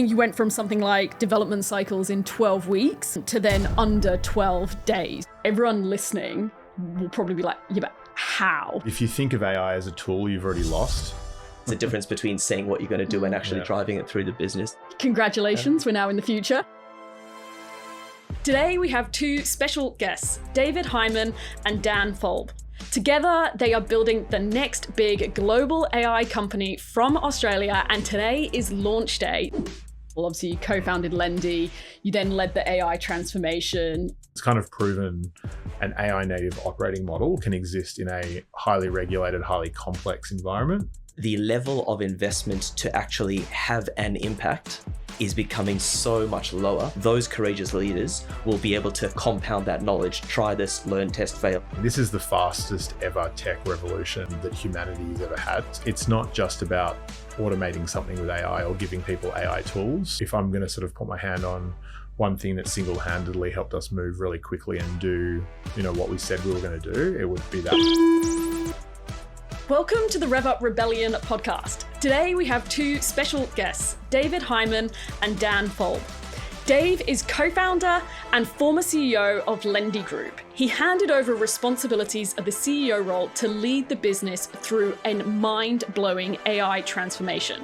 You went from something like development cycles in 12 weeks to then under 12 days. Everyone listening will probably be like, yeah, but how? If you think of AI as a tool, you've already lost. The difference between saying what you're going to do and actually driving it through the business. Congratulations, we're now in the future. Today we have two special guests, David Hyman and Dan Folb. Together, they are building the next big global AI company from Australia, and today is launch day. Well, obviously, you co-founded Lendi, you then led the AI transformation. It's kind of proven an AI native operating model can exist in a highly regulated, highly complex environment. The level of investment to actually have an impact is becoming so much lower. Those courageous leaders will be able to compound that knowledge, try this, learn, test, fail. This is the fastest ever tech revolution that humanity has ever had. It's not just about automating something with AI or giving people AI tools. If I'm going to sort of put my hand on one thing that single-handedly helped us move really quickly and do, what we said we were going to do, it would be that. Welcome to the Rev Up Rebellion podcast. Today we have two special guests, David Hyman and Dan Folb. Dave is co-founder and former CEO of Lendi Group. He handed over responsibilities of the CEO role to lead the business through a mind-blowing AI transformation.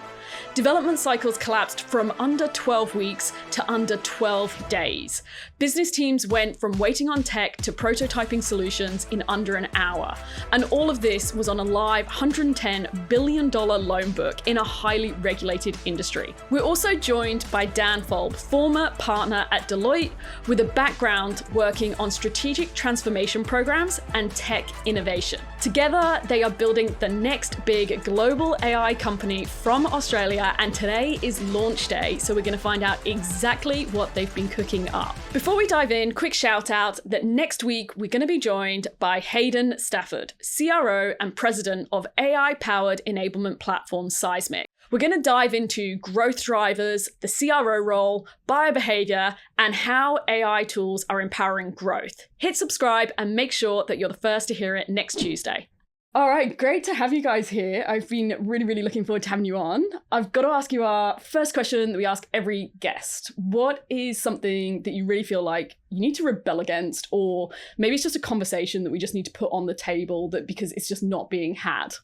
Development cycles collapsed from under 12 weeks to under 12 days. Business teams went from waiting on tech to prototyping solutions in under an hour. And all of this was on a live $110 billion loan book in a highly regulated industry. We're also joined by Dan Folb, former partner at Deloitte, with a background working on strategic transformation programs and tech innovation. Together, they are building the next big global AI company from Australia, and today is launch day, so we're going to find out exactly what they've been cooking up. Before we dive in, quick shout out that next week we're going to be joined by Hayden Stafford, CRO and president of AI-powered enablement platform Seismic. We're going to dive into growth drivers, the CRO role, biobehavior, and how AI tools are empowering growth. Hit subscribe and make sure that you're the first to hear it next Tuesday. All right, great to have you guys here. I've been really looking forward to having you on. I've got to ask you our first question that we ask every guest. What is something that you really feel like you need to rebel against, or maybe it's just a conversation that we just need to put on the table that because it's just not being had?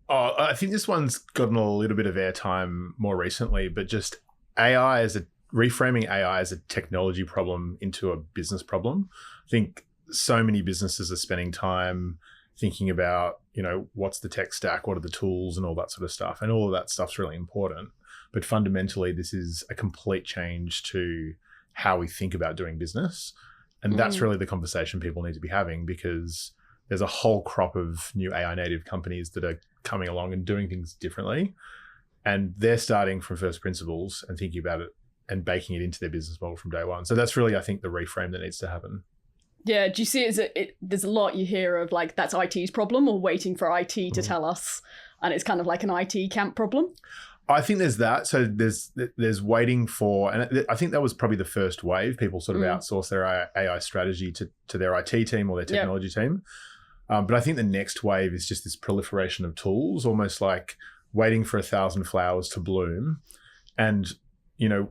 Oh, I think this one's gotten a little bit of airtime more recently, but just reframing AI as a technology problem into a business problem. I think so many businesses are spending time thinking about, what's the tech stack, what are the tools and all that sort of stuff. And all of that stuff's really important. But fundamentally, this is a complete change to how we think about doing business. And that's really the conversation people need to be having, because there's a whole crop of new AI native companies that are coming along and doing things differently. And they're starting from first principles and thinking about it and baking it into their business model from day one. So that's really, I think, the reframe that needs to happen. Yeah, do you see it as there's a lot you hear of like, that's IT's problem, or waiting for IT to tell us, and it's kind of like an IT camp problem? I think there's that. So there's waiting for, and I think that was probably the first wave. People sort of outsource their AI strategy to their IT team or their technology team. But I think the next wave is just this proliferation of tools, almost like waiting for 1,000 flowers to bloom. And,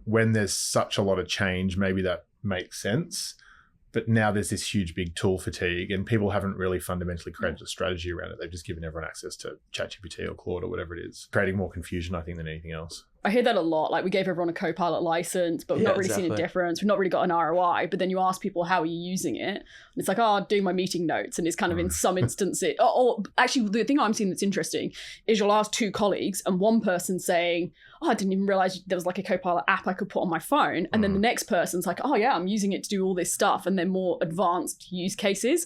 when there's such a lot of change, maybe that makes sense. But now there's this huge, big tool fatigue, and people haven't really fundamentally created a strategy around it. They've just given everyone access to ChatGPT or Claude or whatever it is, creating more confusion, I think, than anything else. I hear that a lot. Like, we gave everyone a Copilot license, but we've not really seen a difference. We've not really got an ROI. But then you ask people, how are you using it? And it's like, I'm doing my meeting notes. And it's kind of in some instances, actually, the thing I'm seeing that's interesting is you'll ask two colleagues and one person saying, I didn't even realize there was like a Copilot app I could put on my phone. And then the next person's like, oh yeah, I'm using it to do all this stuff. And they're more advanced use cases.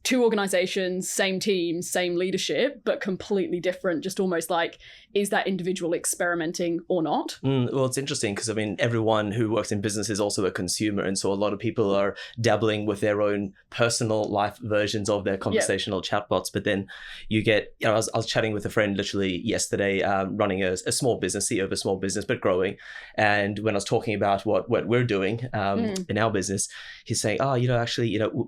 Two organizations, same team, same leadership, but completely different, just almost like, is that individual experimenting or not? Well, it's interesting because, everyone who works in business is also a consumer. And so a lot of people are dabbling with their own personal life versions of their conversational chatbots. But then you get, I was chatting with a friend literally yesterday, running a small business, CEO of a small business, but growing. And when I was talking about what we're doing in our business, he's saying,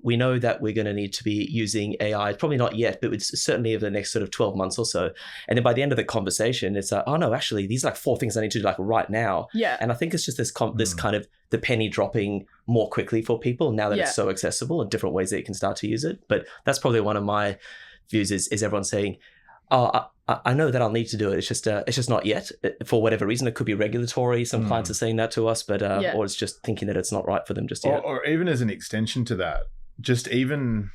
we know that we're going to need to be be using AI, probably not yet, but it's certainly over the next sort of 12 months or so. And then by the end of the conversation, it's like, oh no, actually, these are like 4 things I need to do like right now. Yeah. And I think it's just this kind of the penny dropping more quickly for people now that it's so accessible and different ways that you can start to use it. But that's probably one of my views is everyone saying, oh, I know that I'll need to do it. It's just not yet for whatever reason. It could be regulatory. Some clients are saying that to us, but or it's just thinking that it's not right for them just yet. Or even as an extension to that, just even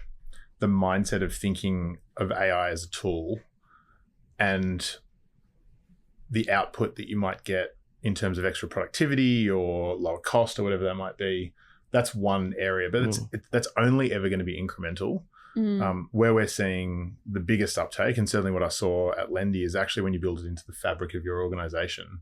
the mindset of thinking of AI as a tool and the output that you might get in terms of extra productivity or lower cost or whatever that might be. That's one area, but that's only ever going to be incremental. Where we're seeing the biggest uptake, and certainly what I saw at Lendi, is actually when you build it into the fabric of your organization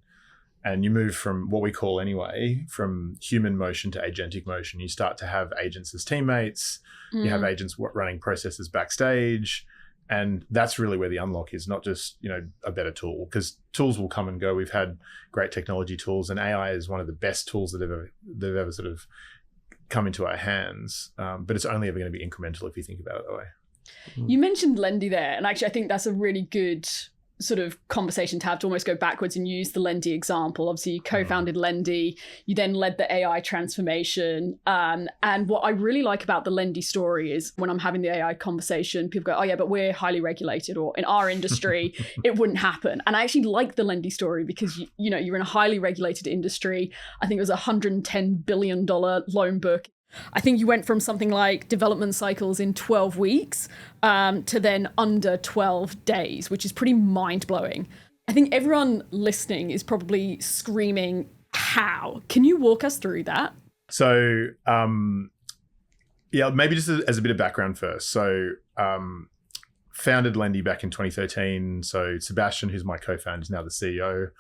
and you move from what we call anyway, from human motion to agentic motion. You start to have agents as teammates, you have agents running processes backstage, and that's really where the unlock is, not just, a better tool, because tools will come and go. We've had great technology tools, and AI is one of the best tools that they've ever sort of come into our hands, but it's only ever going to be incremental if you think about it that way. You mentioned Lendi there, and actually I think that's a really good sort of conversation to have, to almost go backwards and use the Lendi example. Obviously you co-founded Lendi, you then led the AI transformation, and what I really like about the Lendi story is when I'm having the AI conversation, people go, oh yeah, but we're highly regulated, or in our industry it wouldn't happen. And I actually like the Lendi story because you're in a highly regulated industry. I think it was $110 billion loan book. I think you went from something like development cycles in 12 weeks to then under 12 days, which is pretty mind-blowing. I think everyone listening is probably screaming, how? Can you walk us through that? So, maybe just as a bit of background first. So, founded Lendi back in 2013. So Sebastian, who's my co-founder, is now the CEO.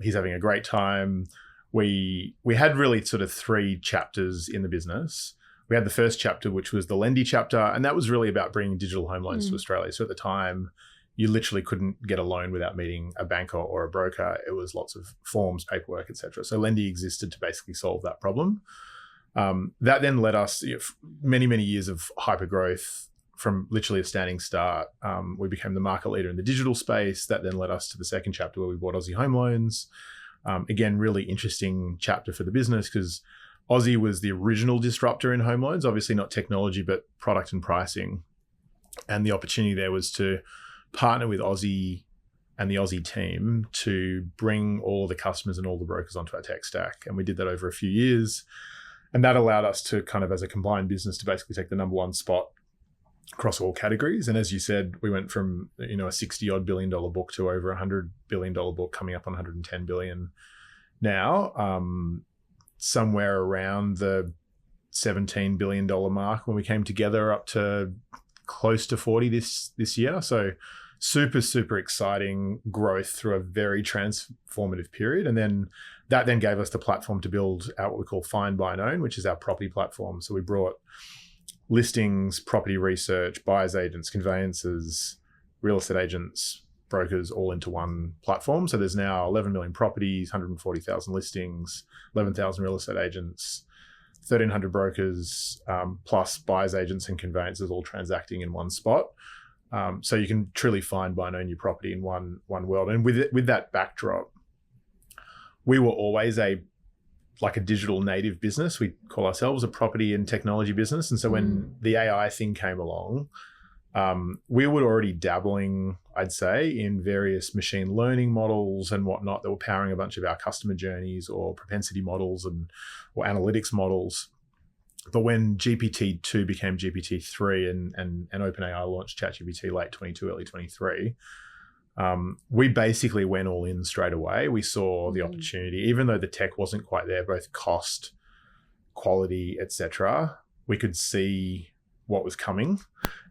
He's having a great time. We had really sort of 3 chapters in the business. We had the first chapter, which was the Lendi chapter, and that was really about bringing digital home loans to Australia. So at the time, you literally couldn't get a loan without meeting a banker or a broker. It was lots of forms, paperwork, etc. So Lendi existed to basically solve that problem. That then led us many, many years of hyper growth from literally a standing start. We became the market leader in the digital space. That then led us to the second chapter where we bought Aussie Home Loans. Again, really interesting chapter for the business because Aussie was the original disruptor in home loans, obviously not technology, but product and pricing. And the opportunity there was to partner with Aussie and the Aussie team to bring all the customers and all the brokers onto our tech stack. And we did that over a few years. And that allowed us to kind of, as a combined business, to basically take the number one spot across all categories. And as you said, we went from, a $60 odd billion book to over $100 billion book, coming up on $110 billion now, somewhere around the $17 billion mark when we came together, up to close to 40 this year. So super, super exciting growth through a very transformative period. And then that then gave us the platform to build out what we call Find, Buy and Own, which is our property platform. So we brought listings, property research, buyers agents, conveyancers, real estate agents, brokers, all into one platform. So there's now 11 million properties, 140,000 listings, 11,000 real estate agents, 1,300 brokers, plus buyers agents and conveyancers all transacting in one spot. So you can truly find, buy and own your property in one world. And with that backdrop, we were always a digital native business. We call ourselves a property and technology business. And so when the AI thing came along, we were already dabbling, I'd say, in various machine learning models and whatnot that were powering a bunch of our customer journeys or propensity models or analytics models. But when GPT-2 became GPT-3 and OpenAI launched ChatGPT late 22, early 23, we basically went all in straight away. We saw the opportunity, even though the tech wasn't quite there, both cost, quality, etc. We could see what was coming.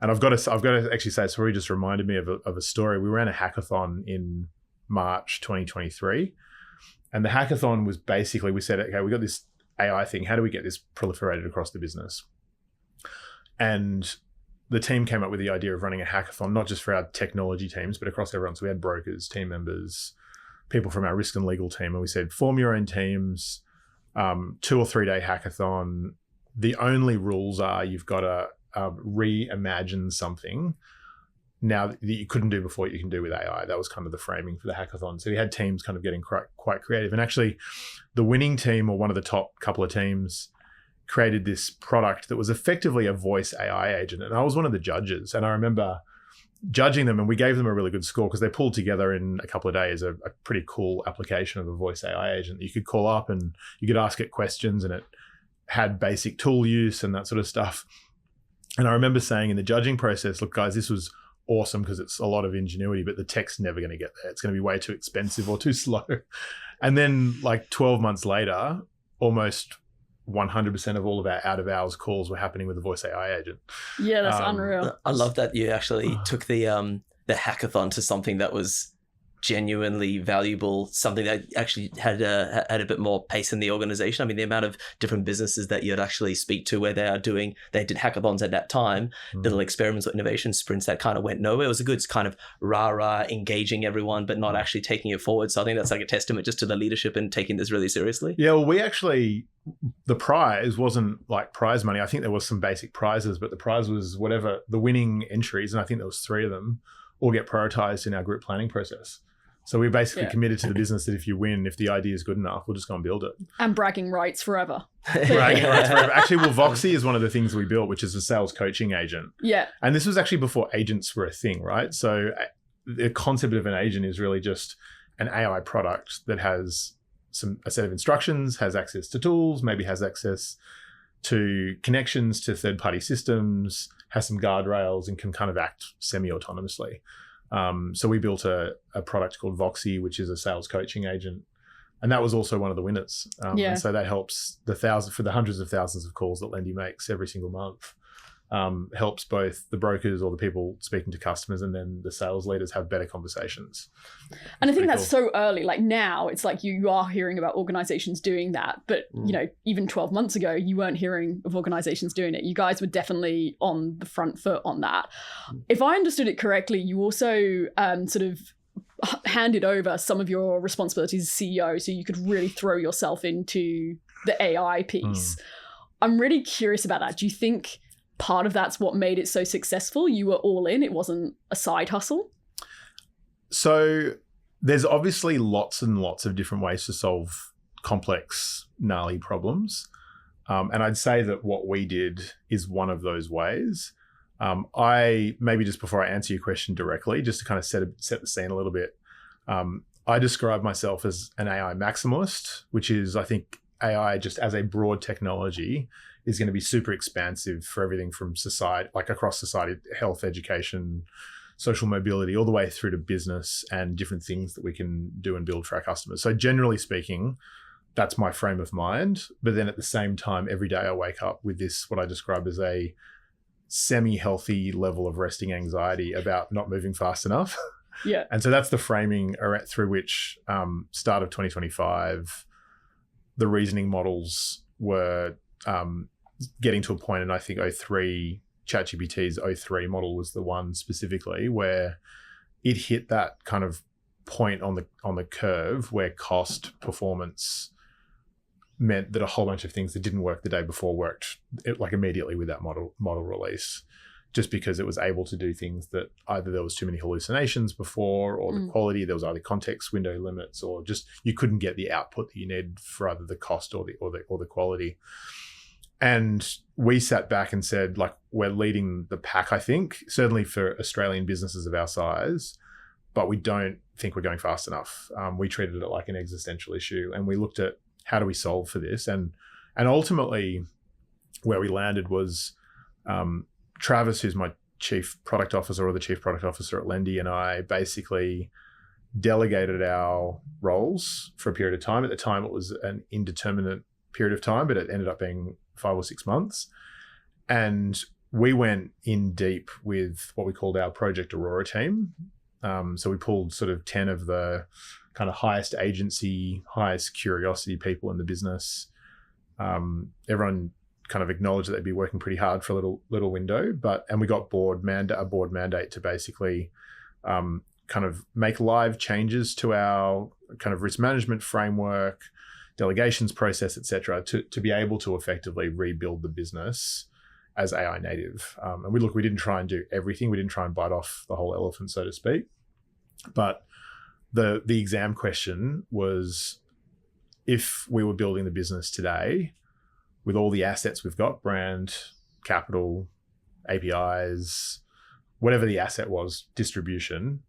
And I've got to actually say, Sorry just reminded me of a story. We ran a hackathon in March 2023. And the hackathon was basically, we said, okay, we got this AI thing. How do we get this proliferated across the business? And the team came up with the idea of running a hackathon, not just for our technology teams, but across everyone. So we had brokers, team members, people from our risk and legal team. And we said, form your own teams, 2 or 3 day hackathon. The only rules are you've got to reimagine something now that you couldn't do before, you can do with AI. That was kind of the framing for the hackathon. So we had teams kind of getting quite creative. And actually the winning team, or one of the top couple of teams, created this product that was effectively a voice AI agent. And I was one of the judges. And I remember judging them, and we gave them a really good score because they pulled together in a couple of days a pretty cool application of a voice AI agent that you could call up and you could ask it questions, and it had basic tool use and that sort of stuff. And I remember saying in the judging process, look, guys, this was awesome because it's a lot of ingenuity, but the tech's never going to get there. It's going to be way too expensive or too slow. And then like 12 months later, almost 100% of all of our out of hours calls were happening with the voice AI agent. Yeah, that's unreal. I love that you actually took the hackathon to something that was genuinely valuable, something that actually had a bit more pace in the organization. I mean, the amount of different businesses that you'd actually speak to where they did hackathons at that time, little experiments or innovation sprints that kind of went nowhere. It was a good kind of rah-rah, engaging everyone, but not actually taking it forward. So I think that's like a testament just to the leadership and taking this really seriously. Yeah, well, the prize wasn't like prize money. I think there was some basic prizes, but the prize was whatever the winning entries, and I think there was 3 of them, all get prioritized in our group planning process. So we basically committed to the business that if you win, if the idea is good enough, we'll just go and build it. And bragging rights forever. Bragging rights forever. Actually, well, Voxy is one of the things we built, which is a sales coaching agent. Yeah. And this was actually before agents were a thing, right? So the concept of an agent is really just an AI product that has a set of instructions, has access to tools, maybe has access to connections to third-party systems, has some guardrails, and can kind of act semi-autonomously. So we built a product called Voxy, which is a sales coaching agent. And that was also one of the winners. And so that helps for the hundreds of thousands of calls that Lendi makes every single month. Helps both the brokers or the people speaking to customers, and then the sales leaders have better conversations. And I think that's so early. Like now it's like you are hearing about organizations doing that, but you know, even 12 months ago, you weren't hearing of organizations doing it. You guys were definitely on the front foot on that. If I understood it correctly, you also sort of handed over some of your responsibilities as CEO so you could really throw yourself into the AI piece. I'm really curious about that. Do you think part of that's what made it so successful? You were all in, it wasn't a side hustle? So there's obviously lots and lots of different ways to solve complex, gnarly problems. And I'd say that what we did is one of those ways. Maybe just before I answer your question directly, just to kind of set the scene a little bit, I describe myself as an AI maximalist, which is, I think, AI just as a broad technology is going to be super expansive for everything from society, like across society, health, education, social mobility, all the way through to business and different things that we can do and build for our customers. So generally speaking, that's my frame of mind. But then at the same time, every day I wake up with this, what I describe as a semi-healthy level of resting anxiety about not moving fast enough. Yeah. And so that's the framing through which start of 2025, the reasoning models were getting to a point, and I think ChatGPT's 03 model was the one specifically where it hit that kind of point on the curve where cost performance meant that a whole bunch of things that didn't work the day before worked like immediately with that model release, just because it was able to do things that either there was too many hallucinations before, or the quality, there was either context window limits, or just you couldn't get the output that you needed for either the cost or the quality. And we sat back and said, like, we're leading the pack, I think, certainly for Australian businesses of our size, but we don't think we're going fast enough. We treated it like an existential issue, and we looked at how do we solve for this? And ultimately where we landed was Travis, who's my chief product officer, or the chief product officer at Lendi, and I basically delegated our roles for a period of time. At the time, it was an indeterminate period of time, but it ended up being 5 or 6 months. And we went in deep with what we called our Project Aurora team. So we pulled sort of 10 of the kind of highest agency, highest curiosity people in the business. Everyone kind of acknowledged that they'd be working pretty hard for a little window, and we got a board mandate to basically kind of make live changes to our kind of risk management framework, delegations process, et cetera, to be able to effectively rebuild the business as AI native. And we didn't try and do everything. We didn't try and bite off the whole elephant, so to speak. But the exam question was, if we were building the business today with all the assets we've got, brand, capital, APIs, whatever the asset was, distribution,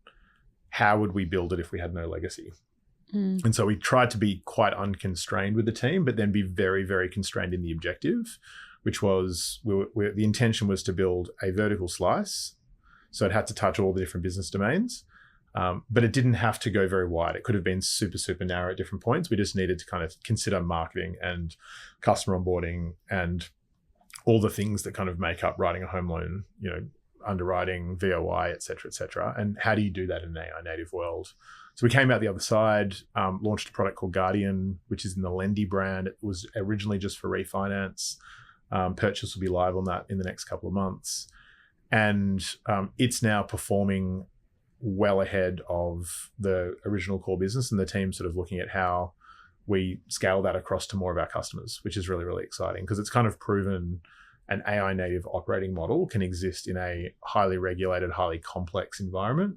how would we build it if we had no legacy? And so we tried to be quite unconstrained with the team, but then be very, very constrained in the objective, which was the intention was to build a vertical slice. So it had to touch all the different business domains, but it didn't have to go very wide. It could have been super, super narrow at different points. We just needed to kind of consider marketing and customer onboarding and all the things that kind of make up writing a home loan, underwriting, VOI, et cetera, and how do you do that in an AI native world? So we came out the other side, launched a product called Guardian, which is in the Lendi brand. It was originally just for refinance. Purchase will be live on that in the next couple of months. And it's now performing well ahead of the original core business, and the team sort of looking at how we scale that across to more of our customers, which is really, really exciting because it's kind of proven an AI native operating model can exist in a highly regulated, highly complex environment.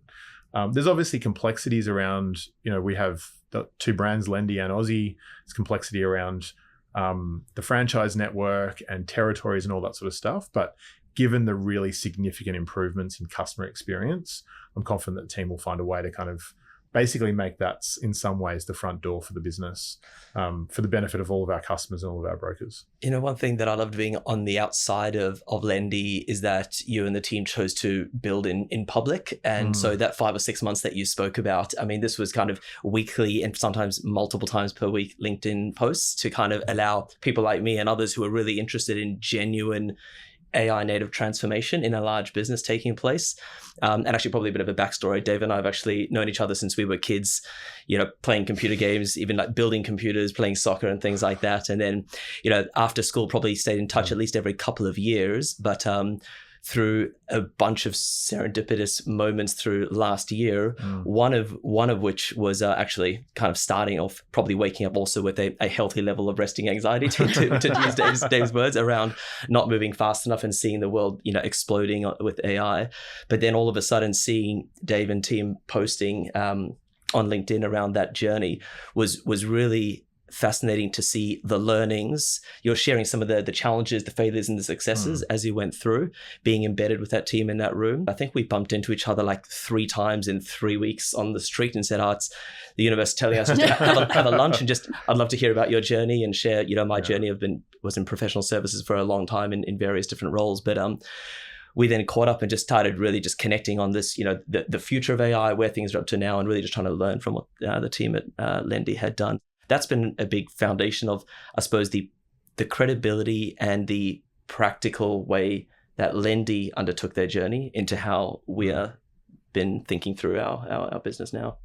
There's obviously complexities around, we have the two brands, Lendi and Aussie. There's complexity around the franchise network and territories and all that sort of stuff. But given the really significant improvements in customer experience, I'm confident that the team will find a way to kind of basically make that in some ways the front door for the business, for the benefit of all of our customers and all of our brokers. One thing that I loved being on the outside of Lendi is that you and the team chose to build in public. And so that 5 or 6 months that you spoke about, this was kind of weekly and sometimes multiple times per week LinkedIn posts to kind of allow people like me and others who are really interested in genuine AI native transformation in a large business taking place. And actually probably a bit of a backstory. Dave and I have actually known each other since we were kids, playing computer games, even like building computers, playing soccer and things like that. And then, after school probably stayed in touch at least every couple of years. But through a bunch of serendipitous moments through last year, one of which was actually kind of starting off, probably waking up also with a healthy level of resting anxiety, to use Dave's words, around not moving fast enough and seeing the world, exploding with AI. But then all of a sudden seeing Dave and team posting on LinkedIn around that journey was really fascinating to see the learnings. You're sharing some of the challenges, the failures and the successes as you went through, being embedded with that team in that room. I think we bumped into each other like 3 times in 3 weeks on the street and said, it's the universe telling us just to have a lunch, and just, I'd love to hear about your journey and share, my journey. Was in professional services for a long time in various different roles. But we then caught up and just started really just connecting on this, the future of AI, where things are up to now, and really just trying to learn from what the team at Lendi had done. That's been a big foundation of, I suppose, the credibility and the practical way that Lendi undertook their journey into how we are been thinking through our business now.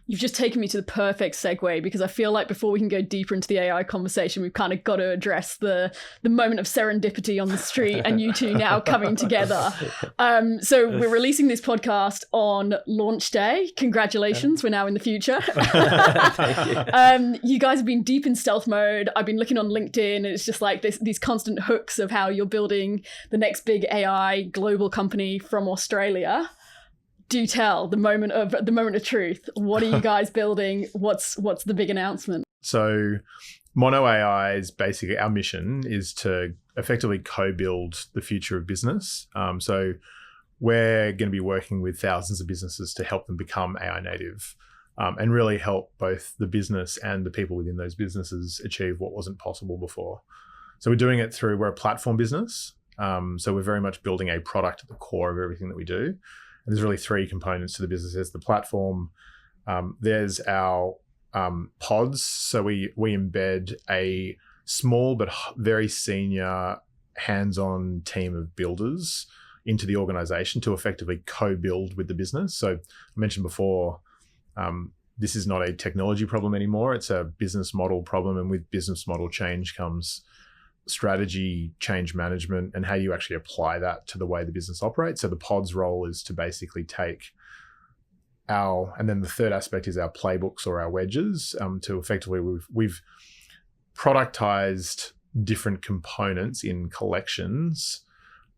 You've just taken me to the perfect segue, because I feel like before we can go deeper into the AI conversation, we've kind of got to address the moment of serendipity on the street and you two now coming together. So we're releasing this podcast on launch day. Congratulations, we're now in the future. Thank you. You guys have been deep in stealth mode. I've been looking on LinkedIn, and it's just like these constant hooks of how you're building the next big AI global company from Australia. Do tell, the moment of truth. What are you guys building? What's the big announcement? So monō AI is basically, our mission is to effectively co-build the future of business. So we're going to be working with thousands of businesses to help them become AI native, and really help both the business and the people within those businesses achieve what wasn't possible before. So we're doing it we're a platform business. So we're very much building a product at the core of everything that we do. And there's really 3 components to the business. There's the platform, there's our pods. So we embed a small but very senior hands-on team of builders into the organization to effectively co-build with the business. So I mentioned before, this is not a technology problem anymore. It's a business model problem. And with business model change comes strategy, change management, and how you actually apply that to the way the business operates. So the pod's role is to basically take and then the third aspect is our playbooks or our wedges, to effectively, we've productized different components in collections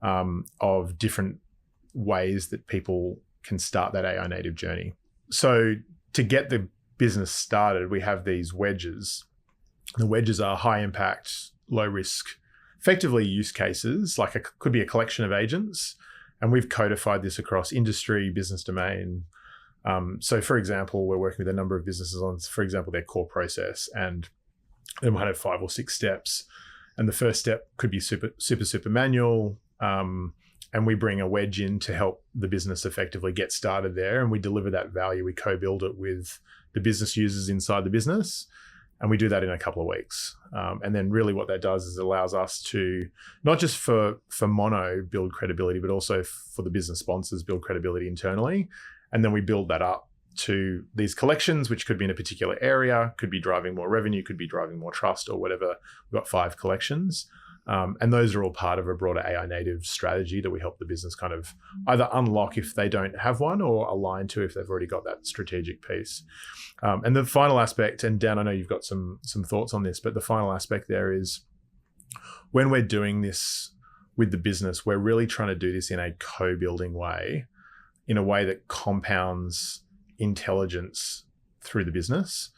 of different ways that people can start that AI native journey. So to get the business started, we have these wedges. The wedges are high impact, low risk, effectively use cases, like could be a collection of agents. And we've codified this across industry, business domain. So for example, we're working with a number of businesses on, for example, their core process, and they might have 5 or 6 steps. And the first step could be super manual. And we bring a wedge in to help the business effectively get started there. And we deliver that value. We co-build it with the business users inside the business. And we do that in a couple of weeks. And then really what that does is it allows us to, not just for monō build credibility, but also for the business sponsors build credibility internally. And then we build that up to these collections, which could be in a particular area, could be driving more revenue, could be driving more trust or whatever. We've got 5 collections. And those are all part of a broader AI native strategy that we help the business kind of either unlock if they don't have one, or align to if they've already got that strategic piece. And the final aspect, and Dan, I know you've got some thoughts on this, but the final aspect there is when we're doing this with the business, we're really trying to do this in a co-building way, in a way that compounds intelligence through the business.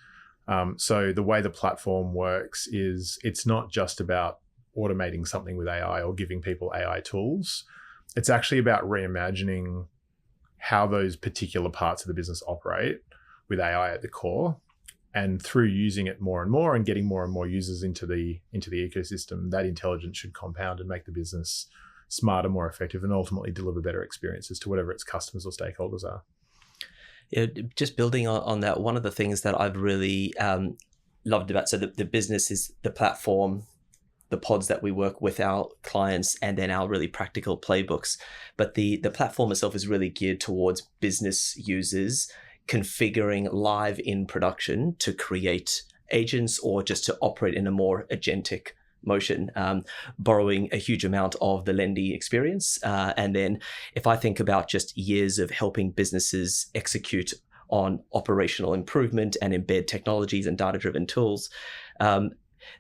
So the way the platform works is it's not just about automating something with AI or giving people AI tools. It's actually about reimagining how those particular parts of the business operate with AI at the core. And through using it more and more and getting more and more users into the ecosystem, that intelligence should compound and make the business smarter, more effective, and ultimately deliver better experiences to whatever its customers or stakeholders are. Yeah, just building on that, one of the things that I've really loved about, so the business is the platform, the pods that we work with our clients, and then our really practical playbooks. But the platform itself is really geared towards business users configuring live in production to create agents or just to operate in a more agentic motion, borrowing a huge amount of the Lendi experience. And then if I think about just years of helping businesses execute on operational improvement and embed technologies and data-driven tools,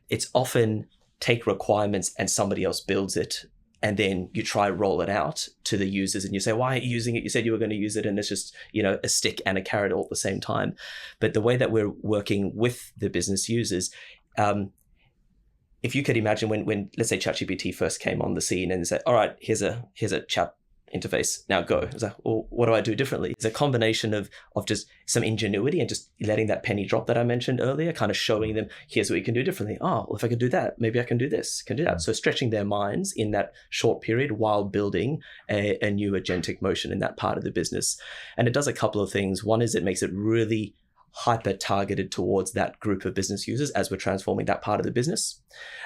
it's often take requirements and somebody else builds it, and then you try roll it out to the users and you say, why aren't you using it? You said you were going to use it, and it's just, a stick and a carrot all at the same time. But the way that we're working with the business users, if you could imagine when let's say ChatGPT first came on the scene and said, all right, here's a chat interface, now go. It's like, well, what do I do differently? It's a combination of just some ingenuity and just letting that penny drop that I mentioned earlier, kind of showing them, here's what you can do differently. Oh, well, if I can do that, maybe I can do this, can do that. So stretching their minds in that short period while building a new agentic motion in that part of the business. And it does a couple of things. One is it makes it really hyper targeted towards that group of business users as we're transforming that part of the business.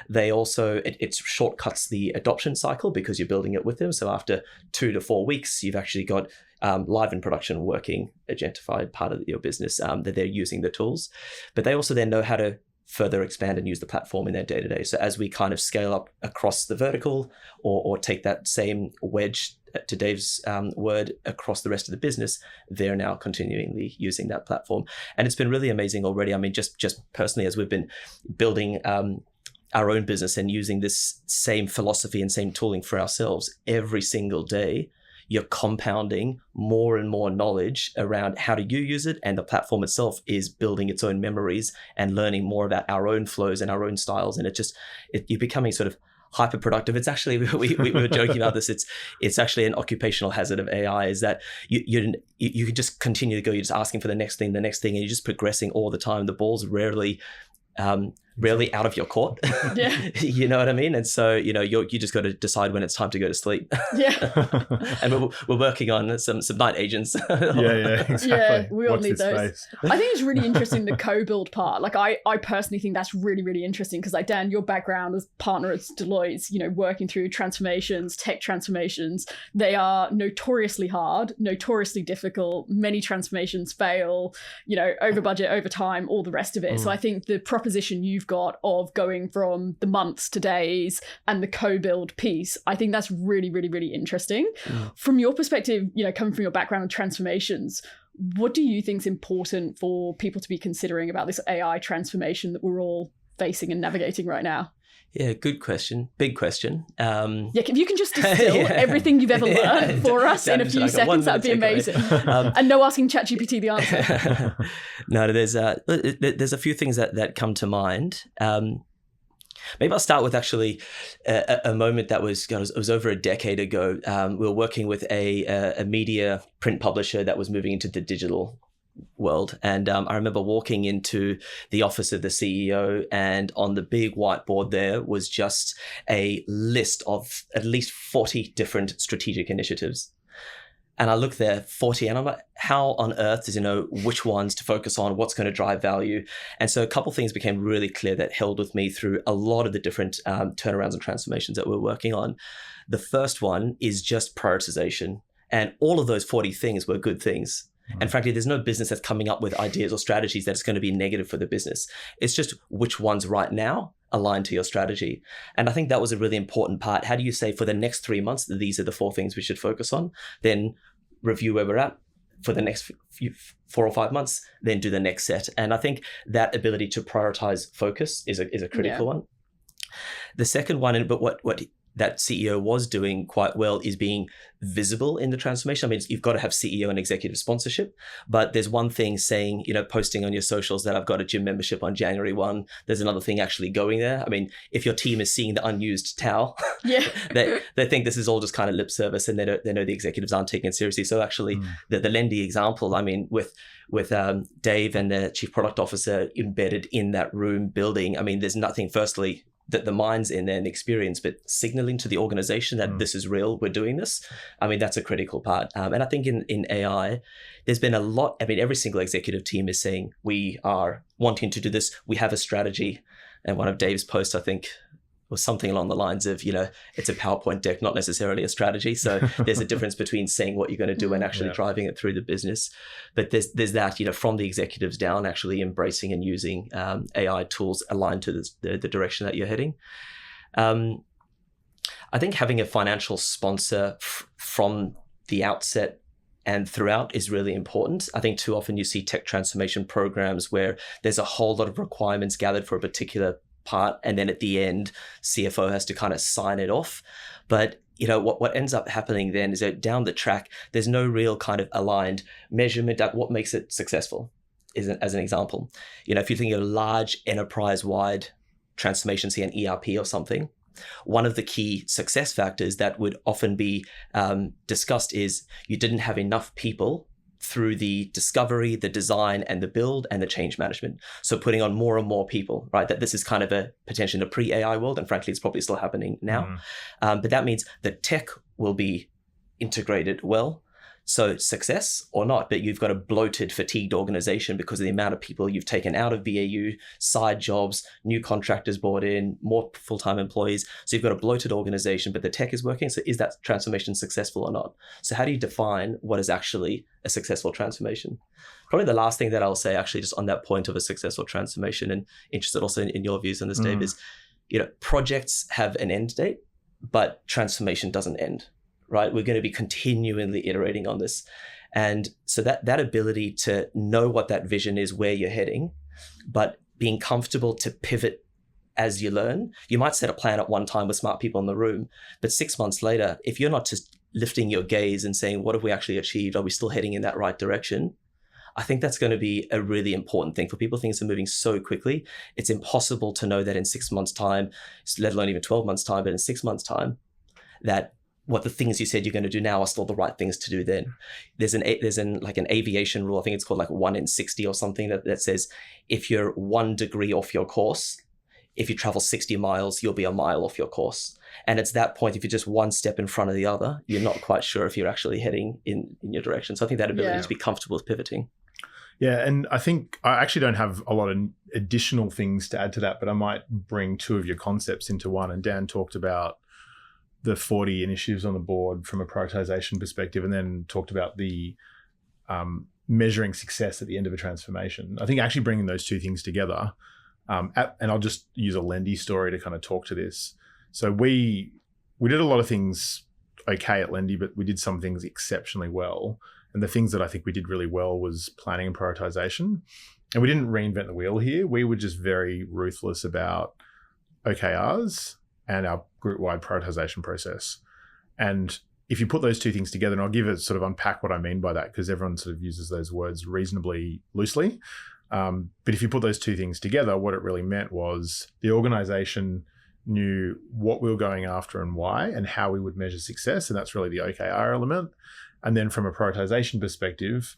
They also, it shortcuts the adoption cycle because you're building it with them. So after 2 to 4 weeks, you've actually got live in production working agentified part of your business that they're using the tools. But they also then know how to further expand and use the platform in their day-to-day. So as we kind of scale up across the vertical or take that same wedge, to Dave's word, across the rest of the business, they're now continually using that platform. And it's been really amazing already. I mean, just personally, as we've been building our own business and using this same philosophy and same tooling for ourselves every single day, you're compounding more and more knowledge around how do you use it, and the platform itself is building its own memories and learning more about our own flows and our own styles. And you're becoming sort of hyper productive. It's actually, we were joking about this. It's actually an occupational hazard of AI, is that you can just continue to go. You're just asking for the next thing, and you're just progressing all the time. The ball's rarely out of your court. Yeah. You know what I mean? And so, you just got to decide when it's time to go to sleep. Yeah. And we're working on some night agents. Yeah, exactly. Yeah, we all Watch need this those. space. I think it's really interesting, the co-build part. Like I personally think that's really, really interesting because, like, Dan, your background as partner at Deloitte, working through transformations, tech transformations, they are notoriously hard, notoriously difficult. Many transformations fail, over budget, over time, all the rest of it. So I think the proposition you've got of going from the months to days and the co-build piece, I think that's really, really, really interesting. From your perspective, coming from your background in transformations, what do you think is important for people to be considering about this AI transformation that we're all facing and navigating right now? Yeah, good question. Big question. If you can just distill everything you've ever learned for us in a few seconds, that'd be amazing. And no asking ChatGPT the answer. No, there's a few things that come to mind. Maybe I'll start with actually a moment that was over a decade ago. We were working with a media print publisher that was moving into the digital world. And I remember walking into the office of the CEO, and on the big whiteboard there was just a list of at least 40 different strategic initiatives. And I looked there, 40, and I'm like, how on earth does he know which ones to focus on, what's going to drive value? And so a couple of things became really clear that held with me through a lot of the different turnarounds and transformations that we're working on. The first one is just prioritization. And all of those 40 things were good things. And frankly, there's no business that's coming up with ideas or strategies that's going to be negative for the business. It's just which ones right now align to your strategy. And I think that was a really important part. How do you say for the next 3 months, these are the 4 things we should focus on? Then review where we're at for the next 4 or 5 months, then do the next set. And I think that ability to prioritize focus is a critical one. The second one, but what that CEO was doing quite well is being visible in the transformation. I mean, you've got to have CEO and executive sponsorship, but there's one thing saying, posting on your socials that I've got a gym membership on January 1. There's another thing actually going there. I mean, if your team is seeing the unused towel, they think this is all just kind of lip service, and they know the executives aren't taking it seriously. So actually the Lendi example, I mean, with Dave and the chief product officer embedded in that room building, I mean, there's nothing, firstly, that the mind's in there and the experience, but signaling to the organization that this is real, we're doing this. I mean, that's a critical part. And I think in AI, there's been a lot. I mean, every single executive team is saying, we are wanting to do this. We have a strategy. And one of Dave's posts, I think, was something along the lines of, it's a PowerPoint deck, not necessarily a strategy. So there's a difference between saying what you're going to do and actually driving it through the business. But there's that, from the executives down, actually embracing and using AI tools aligned to the direction that you're heading. I think having a financial sponsor from the outset and throughout is really important. I think too often you see tech transformation programs where there's a whole lot of requirements gathered for a particular part, and then at the end, CFO has to kind of sign it off. But what ends up happening then is that down the track, there's no real kind of aligned measurement at what makes it successful. As an example, if you're thinking of large enterprise-wide transformation, say an ERP or something, one of the key success factors that would often be discussed is you didn't have enough people through the discovery, the design, and the build, and the change management. So putting on more and more people, right? That this is kind of a potentially in a pre-AI world, and frankly, it's probably still happening now. But that means the tech will be integrated well. So success or not, but you've got a bloated, fatigued organization because of the amount of people you've taken out of BAU, side jobs, new contractors brought in, more full-time employees. So you've got a bloated organization, but the tech is working. So is that transformation successful or not? So how do you define what is actually a successful transformation? Probably the last thing that I'll say actually just on that point of a successful transformation, and interested also in your views on this, Dave, is, projects have an end date, but transformation doesn't end. Right? We're going to be continually iterating on this. And so that ability to know what that vision is, where you're heading, but being comfortable to pivot as you learn. You might set a plan at one time with smart people in the room, but 6 months later, if you're not just lifting your gaze and saying, what have we actually achieved? Are we still heading in that right direction? I think that's going to be a really important thing for people. Things are moving so quickly. It's impossible to know that in 6 months' time, let alone even 12 months' time, but in 6 months' time, that what the things you said you're going to do now are still the right things to do then. There's an aviation rule, I think it's called like 1 in 60 or something that says if you're 1 degree off your course, if you travel 60 miles, you'll be a mile off your course. And it's that point, if you're just one step in front of the other, you're not quite sure if you're actually heading in your direction. So I think that ability to be comfortable with pivoting. Yeah, and I think I actually don't have a lot of additional things to add to that, but I might bring 2 of your concepts into one. And Dan talked about the 40 initiatives on the board from a prioritization perspective, and then talked about the measuring success at the end of a transformation. I think actually bringing those 2 things together, and I'll just use a Lendi story to kind of talk to this. So we did a lot of things okay at Lendi, but we did some things exceptionally well. And the things that I think we did really well was planning and prioritization. and we didn't reinvent the wheel here. We were just very ruthless about OKRs and our group-wide prioritization process. And if you put those two things together, and I'll give it sort of unpack what I mean by that, because everyone sort of uses those words reasonably loosely. But if you put those two things together, what it really meant was the organization knew what we were going after and why, and how we would measure success. And that's really the OKR element. And then from a prioritization perspective,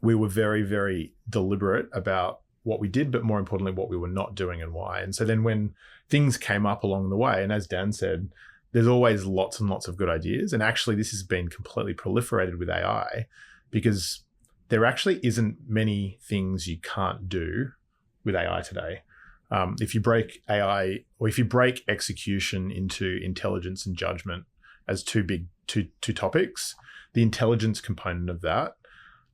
we were very, very deliberate about what we did, but more importantly, what we were not doing and why. And so then when things came up along the way, and as Dan said, there's always lots and lots of good ideas. And actually, this has been completely proliferated with AI, because there actually isn't many things you can't do with AI today. If you break AI, or if you break execution into intelligence and judgment as two topics, the intelligence component of that,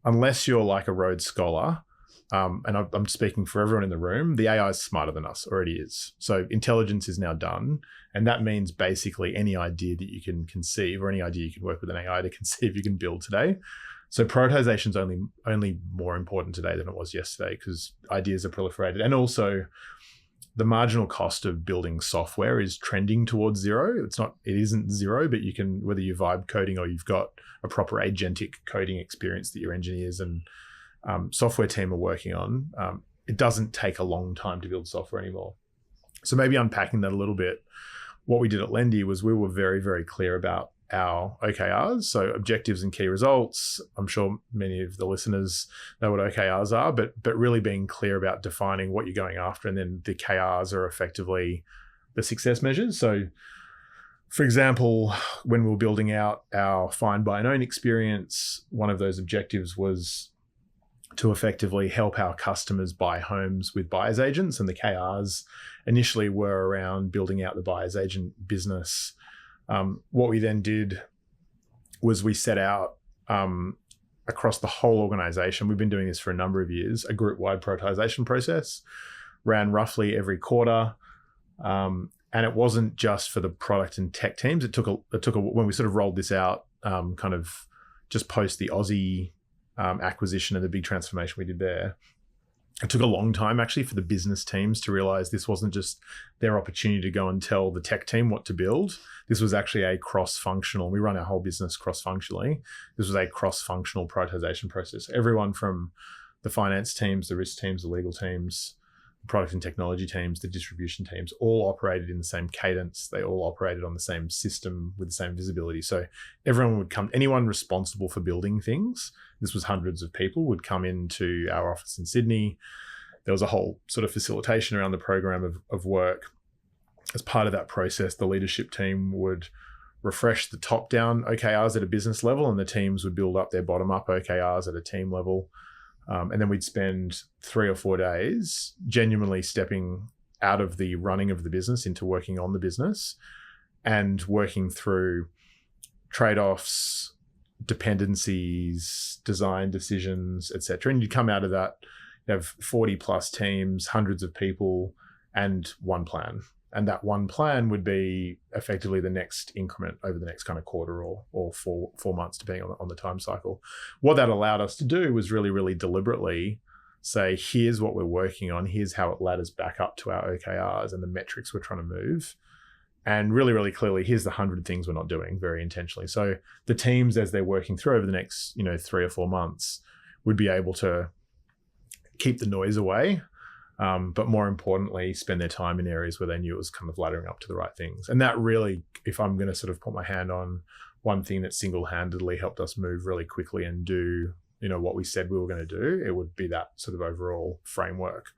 unless you're like a Rhodes Scholar, and I'm speaking for everyone in the room, the AI is smarter than us, already is. So intelligence is now done. And that means basically any idea that you can conceive, or any idea you can work with an AI to conceive, you can build today. So prioritization is only more important today than it was yesterday, because ideas are proliferated. And also the marginal cost of building software is trending towards zero. It isn't zero, but you can, whether you're vibe coding or you've got a proper agentic coding experience that your engineers and software team are working on, it doesn't take a long time to build software anymore. So maybe unpacking that a little bit, what we did at Lendi was we were very, very clear about our OKRs, so objectives and key results. I'm sure many of the listeners know what OKRs are, but really being clear about defining what you're going after, and then the KRs are effectively the success measures. So for example, when we were building out our find, buy and own experience, one of those objectives was to effectively help our customers buy homes with buyer's agents. And the KRs initially were around building out the buyer's agent business. What we then did was we set out across the whole organization, we've been doing this for a number of years, a group-wide prioritization process, ran roughly every quarter. And it wasn't just for the product and tech teams. It took when we sort of rolled this out, kind of just post the Aussie acquisition and the big transformation we did there. It took a long time actually for the business teams to realize this wasn't just their opportunity to go and tell the tech team what to build. This was actually a cross-functional, we run our whole business cross-functionally. This was a cross-functional prioritization process. Everyone from the finance teams, the risk teams, the legal teams, the product and technology teams, the distribution teams, all operated in the same cadence. They all operated on the same system with the same visibility. So everyone would come, anyone responsible for building things, this was hundreds of people, would come into our office in Sydney. There was a whole sort of facilitation around the program of work. As part of that process, the leadership team would refresh the top-down OKRs at a business level, and the teams would build up their bottom-up OKRs at a team level. And then we'd spend 3 or 4 days genuinely stepping out of the running of the business into working on the business and working through trade-offs, dependencies, design decisions, etc. And you'd come out of that, you have 40 plus teams, hundreds of people, and one plan. And that one plan would be effectively the next increment over the next kind of quarter or 4 months, depending on the time cycle. What that allowed us to do was really, really deliberately say, here's what we're working on, here's how it ladders back up to our OKRs and the metrics we're trying to move. And really, really clearly, here's the 100 things we're not doing, very intentionally. So the teams, as they're working through over the next 3 or 4 months, would be able to keep the noise away, but more importantly, spend their time in areas where they knew it was kind of laddering up to the right things. And that really, if I'm going to sort of put my hand on one thing that single-handedly helped us move really quickly and do, what we said we were going to do, it would be that sort of overall framework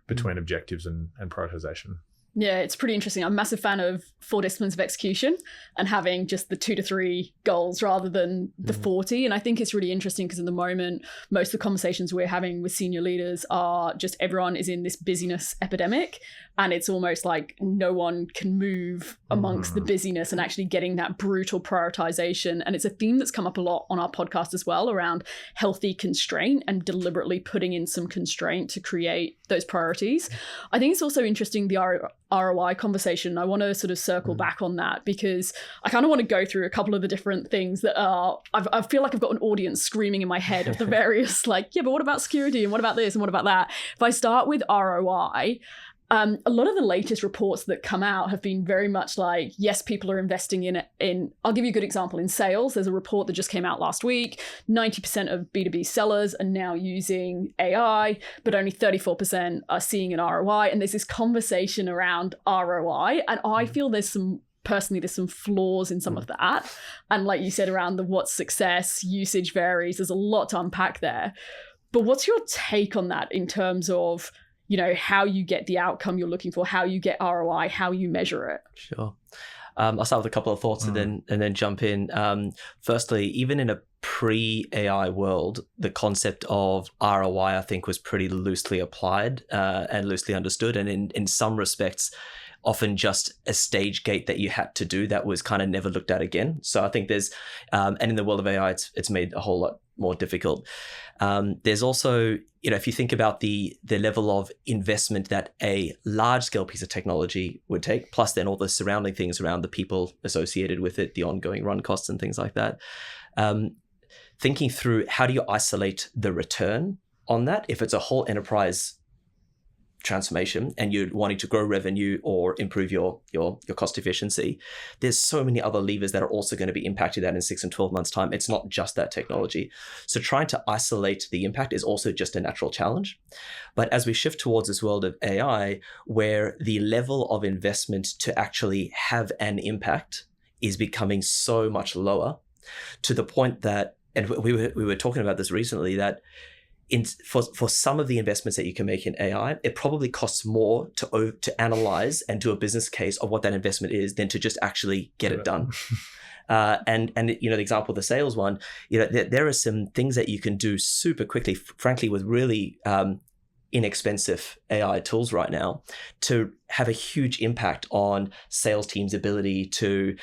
between objectives and prioritization. Yeah, it's pretty interesting. I'm a massive fan of 4 disciplines of execution and having just the 2 to 3 goals rather than the 40. And I think it's really interesting because in the moment, most of the conversations we're having with senior leaders are just everyone is in this busyness epidemic. And it's almost like no one can move amongst the busyness and actually getting that brutal prioritization. And it's a theme that's come up a lot on our podcast as well around healthy constraint and deliberately putting in some constraint to create those priorities. I think it's also interesting, the ROI conversation. I want to sort of circle back on that, because I kind of want to go through a couple of the different things that are, I feel like I've got an audience screaming in my head of the various like, yeah, but what about security and what about this and what about that? If I start with ROI, a lot of the latest reports that come out have been very much like, yes, people are investing in, I'll give you a good example, in sales. There's a report that just came out last week. 90% of B2B sellers are now using AI, but only 34% are seeing an ROI. And there's this conversation around ROI. And I feel there's some flaws in some of that. And like you said, around the what's success, usage varies. There's a lot to unpack there. But what's your take on that in terms of, you know, how you get the outcome you're looking for, how you get ROI, how you measure it? Sure. I'll start with a couple of thoughts and then jump in. Firstly, even in a pre-AI world, the concept of ROI, I think, was pretty loosely applied and loosely understood. And in some respects, often just a stage gate that you had to do that was kind of never looked at again. So I think there's, and in the world of AI, it's made a whole lot more difficult. There's also, you know, if you think about the level of investment that a large scale piece of technology would take, plus then all the surrounding things around the people associated with it, the ongoing run costs and things like that. Thinking through, how do you isolate the return on that? If it's a whole enterprise transformation and you're wanting to grow revenue or improve your cost efficiency, there's so many other levers that are also going to be impacted that in 6 and 12 months time. It's not just that technology. So trying to isolate the impact is also just a natural challenge. But as we shift towards this world of AI, where the level of investment to actually have an impact is becoming so much lower, to the point that, and we were talking about this recently, that for some of the investments that you can make in AI, it probably costs more to analyze and do a business case of what that investment is than to just actually get it done. And you know, the example of the sales one, you know, there are some things that you can do super quickly, frankly, with really inexpensive AI tools right now, to have a huge impact on sales teams' ability to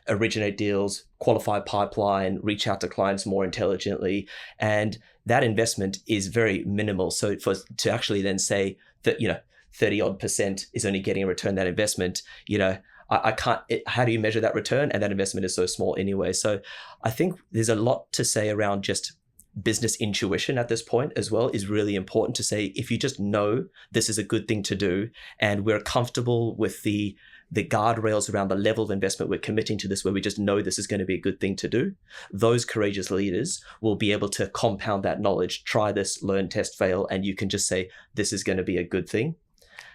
originate deals, qualify pipeline, reach out to clients more intelligently. And that investment is very minimal. So to actually then say that, you know, 30% is only getting a return that investment, you know, I can't, how do you measure that return? And that investment is so small anyway. So I think there's a lot to say around just business intuition at this point as well is really important to say, if you just know this is a good thing to do and we're comfortable with the guardrails around the level of investment we're committing to this, where we just know this is going to be a good thing to do, those courageous leaders will be able to compound that knowledge, try this, learn, test, fail, and you can just say, this is going to be a good thing.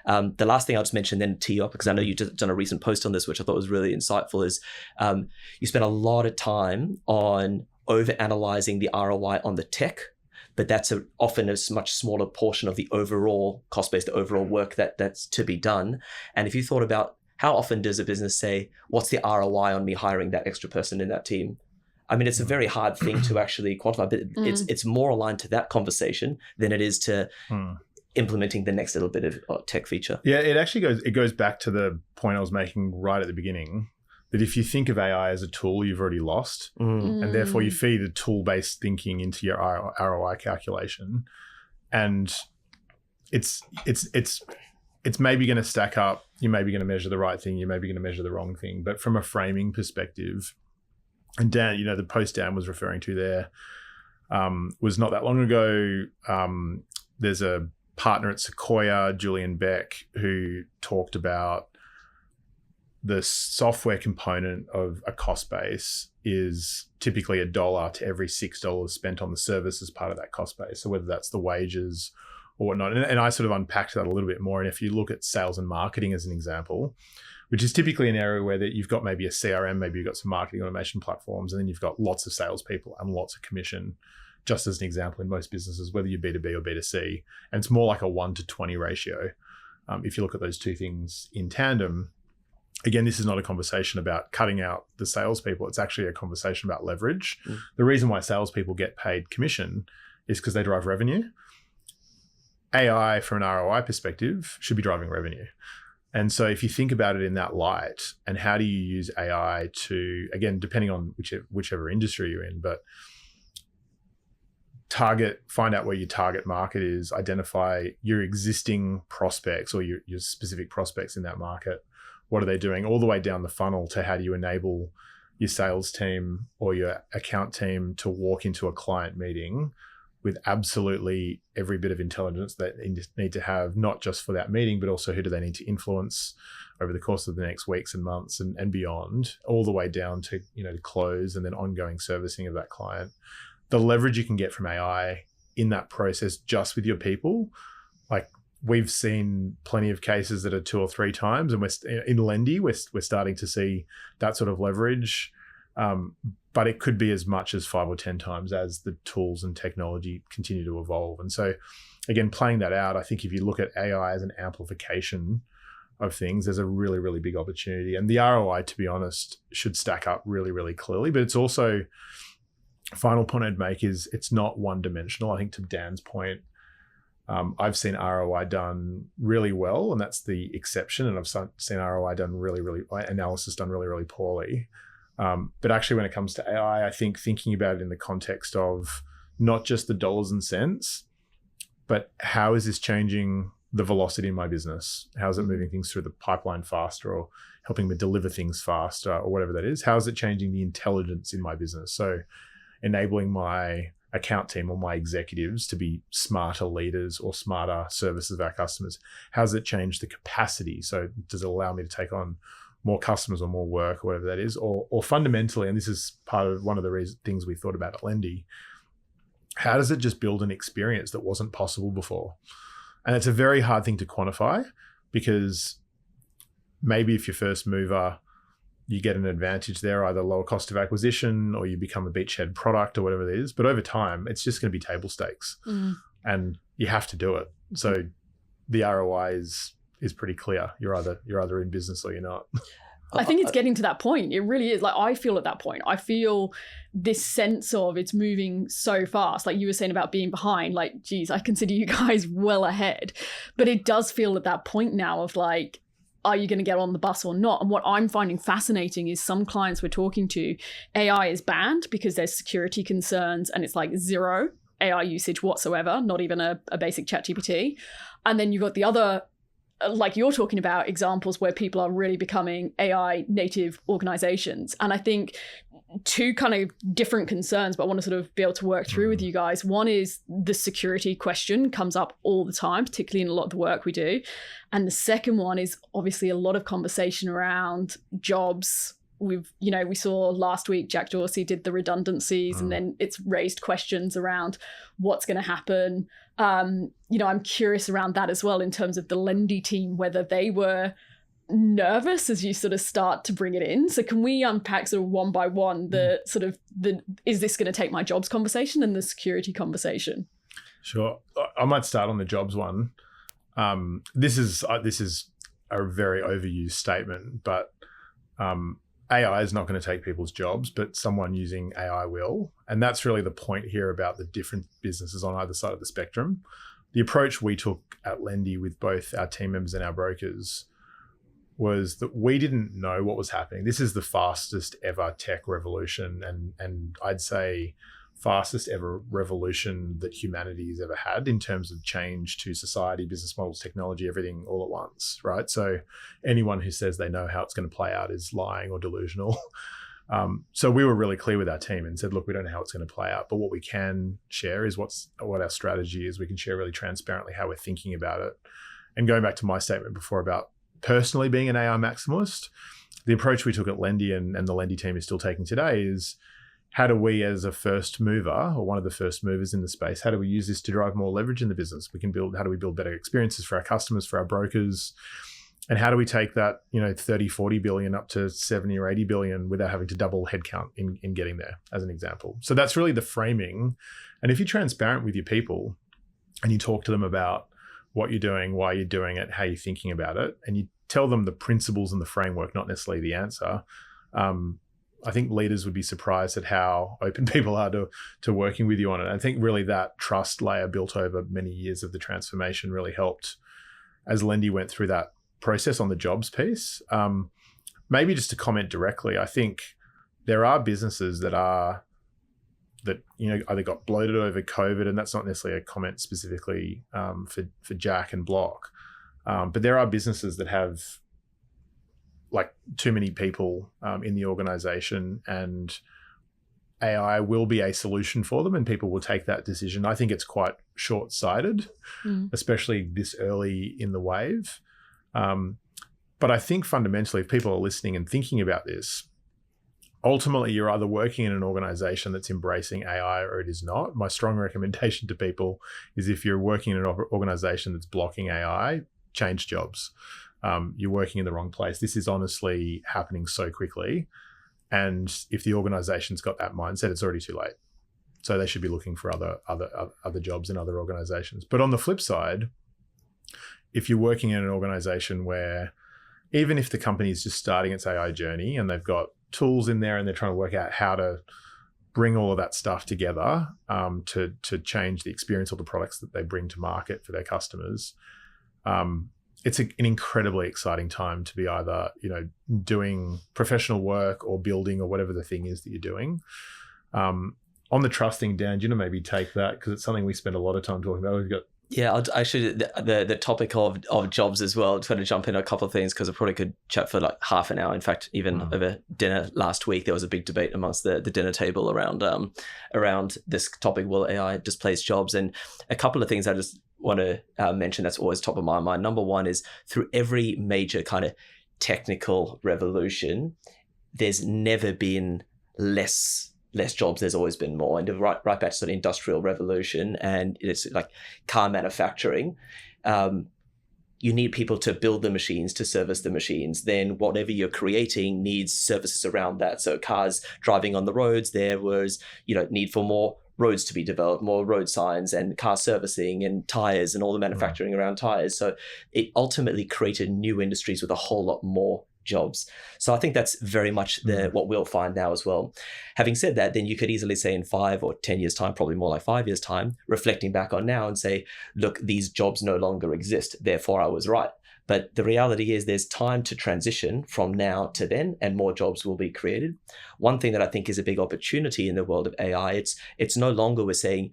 The last thing I'll just mention, then tee you up, because I know you've just done a recent post on this, which I thought was really insightful, is you spend a lot of time on over-analyzing the ROI on the tech, but that's often a much smaller portion of the overall cost base, the overall work that's to be done. And if you thought about, how often does a business say, what's the ROI on me hiring that extra person in that team? I mean, it's a very hard thing to actually quantify, but it's more aligned to that conversation than it is to implementing the next little bit of tech feature. Yeah, it goes back to the point I was making right at the beginning, that if you think of AI as a tool, you've already lost. And therefore you feed a tool-based thinking into your ROI calculation. And it's maybe going to stack up. You may be going to measure the right thing. You may be going to measure the wrong thing. But from a framing perspective, and Dan, you know, the post Dan was referring to there was not that long ago. There's a partner at Sequoia, Julian Beck, who talked about the software component of a cost base is typically $1 to every $6 spent on the service as part of that cost base. So whether that's the wages or whatnot. And I sort of unpacked that a little bit more. And if you look at sales and marketing as an example, which is typically an area where that you've got maybe a CRM, maybe you've got some marketing automation platforms, and then you've got lots of salespeople and lots of commission, just as an example in most businesses, whether you're B2B or B2C. And it's more like a 1 to 20 ratio. If you look at those two things in tandem, again, this is not a conversation about cutting out the salespeople. It's actually a conversation about leverage. The reason why salespeople get paid commission is because they drive revenue. AI, from an ROI perspective, should be driving revenue. And so if you think about it in that light, and how do you use AI to, again, depending on whichever industry you're in, but find out where your target market is, identify your existing prospects or your specific prospects in that market. What are they doing? All the way down the funnel to how do you enable your sales team or your account team to walk into a client meeting with absolutely every bit of intelligence that they need to have, not just for that meeting, but also who do they need to influence over the course of the next weeks and months and beyond, all the way down to, to close and then ongoing servicing of that client. The leverage you can get from AI in that process just with your people, like we've seen plenty of cases that are 2 or 3 times, and in Lendi, we're starting to see that sort of leverage. But it could be as much as 5 or 10 times as the tools and technology continue to evolve. And so, again, playing that out, I think if you look at AI as an amplification of things, there's a really, really big opportunity. And the ROI, to be honest, should stack up really, really clearly. But it's also, final point I'd make is it's not one-dimensional. I think to Dan's point, I've seen ROI done really well, and that's the exception. And I've seen ROI done analysis done really, really poorly. But actually, when it comes to AI, I think thinking about it in the context of not just the dollars and cents, but how is this changing the velocity in my business? How is it moving things through the pipeline faster or helping me deliver things faster or whatever that is? How is it changing the intelligence in my business? So enabling my account team or my executives to be smarter leaders or smarter services of our customers. How does it change the capacity? So does it allow me to take on more customers or more work or whatever that is? Or fundamentally, and this is part of one of the things we thought about at Lendi, how does it just build an experience that wasn't possible before? And it's a very hard thing to quantify, because maybe if you're first mover, you get an advantage there, either lower cost of acquisition or you become a beachhead product or whatever it is. But over time, it's just going to be table stakes, and you have to do it. So the ROI is pretty clear. You're either in business or you're not. I think it's getting to that point. It really is. Like, I feel at that point, I feel this sense of it's moving so fast. Like you were saying about being behind, like, geez, I consider you guys well ahead. But it does feel at that point now of like, are you going to get on the bus or not? And what I'm finding fascinating is some clients we're talking to, AI is banned because there's security concerns, and it's like 0 AI usage whatsoever, not even a basic ChatGPT. And then you've got the other, like you're talking about, examples where people are really becoming AI native organizations. And I think 2 kind of different concerns, but I want to sort of be able to work through with you guys. One is the security question comes up all the time, particularly in a lot of the work we do. And the second one is obviously a lot of conversation around jobs. We saw last week Jack Dorsey did the redundancies, and then it's raised questions around what's going to happen. I'm curious around that as well in terms of the Lendi team, whether they were nervous as you sort of start to bring it in. So can we unpack sort of one by one the is this going to take my jobs conversation and the security conversation? Sure. I might start on the jobs one. This is a very overused statement, but AI is not going to take people's jobs, but someone using AI will. And that's really the point here about the different businesses on either side of the spectrum. The approach we took at Lendi with both our team members and our brokers was that we didn't know what was happening. This is the fastest ever tech revolution, and I'd say fastest ever revolution that humanity's ever had in terms of change to society, business models, technology, everything all at once, right? So anyone who says they know how it's going to play out is lying or delusional. So we were really clear with our team and said, look, we don't know how it's going to play out, but what we can share is what our strategy is. We can share really transparently how we're thinking about it. And going back to my statement before about personally being an AI maximalist, the approach we took at Lendi and the Lendi team is still taking today is, how do we as a first mover or one of the first movers in the space, how do we use this to drive more leverage in the business? How do we build better experiences for our customers, for our brokers? And how do we take that, 30, 40 billion up to 70 or 80 billion without having to double headcount in getting there, as an example? So that's really the framing. And if you're transparent with your people and you talk to them about what you're doing, why you're doing it, how you're thinking about it, and you tell them the principles and the framework, not necessarily the answer, I think leaders would be surprised at how open people are to working with you on it. I think really that trust layer built over many years of the transformation really helped as Lendi went through that process on the jobs piece. Maybe just to comment directly, I think there are businesses that are that either got bloated over COVID, and that's not necessarily a comment specifically for Jack and Block, but there are businesses that have like too many people in the organization, and AI will be a solution for them, and people will take that decision. I think it's quite short-sighted, especially this early in the wave. But I think fundamentally, if people are listening and thinking about this, ultimately you're either working in an organization that's embracing AI or it is not. My strong recommendation to people is if you're working in an organization that's blocking AI, change jobs. You're working in the wrong place. This is honestly happening so quickly. And if the organization's got that mindset, it's already too late. So they should be looking for other jobs in other organizations. But on the flip side, if you're working in an organization where even if the company is just starting its AI journey and they've got tools in there and they're trying to work out how to bring all of that stuff together to change the experience or the products that they bring to market for their customers, it's an incredibly exciting time to be either, doing professional work or building or whatever the thing is that you're doing. On the trusting, Dan, do you want to maybe take that? Because it's something we spend a lot of time talking about. We've got actually the topic of jobs as well. I'm trying to jump in a couple of things because I probably could chat for like half an hour. In fact, even over dinner last week, there was a big debate amongst the dinner table around this topic: will AI displace jobs? And a couple of things I just want to mention that's always top of my mind. Number one is through every major kind of technical revolution, there's never been less jobs, there's always been more. And right back to sort of industrial revolution, and it's like car manufacturing. You need people to build the machines, to service the machines. Then whatever you're creating needs services around that. So cars driving on the roads, there was, need for more roads to be developed, more road signs and car servicing and tires and all the manufacturing around tires. So it ultimately created new industries with a whole lot more jobs. So I think that's very much what we'll find now as well. Having said that, then you could easily say in 5 or 10 years time, probably more like 5 years time, reflecting back on now and say, look, these jobs no longer exist. Therefore I was right. But the reality is there's time to transition from now to then, and more jobs will be created. One thing that I think is a big opportunity in the world of AI, it's no longer we're saying,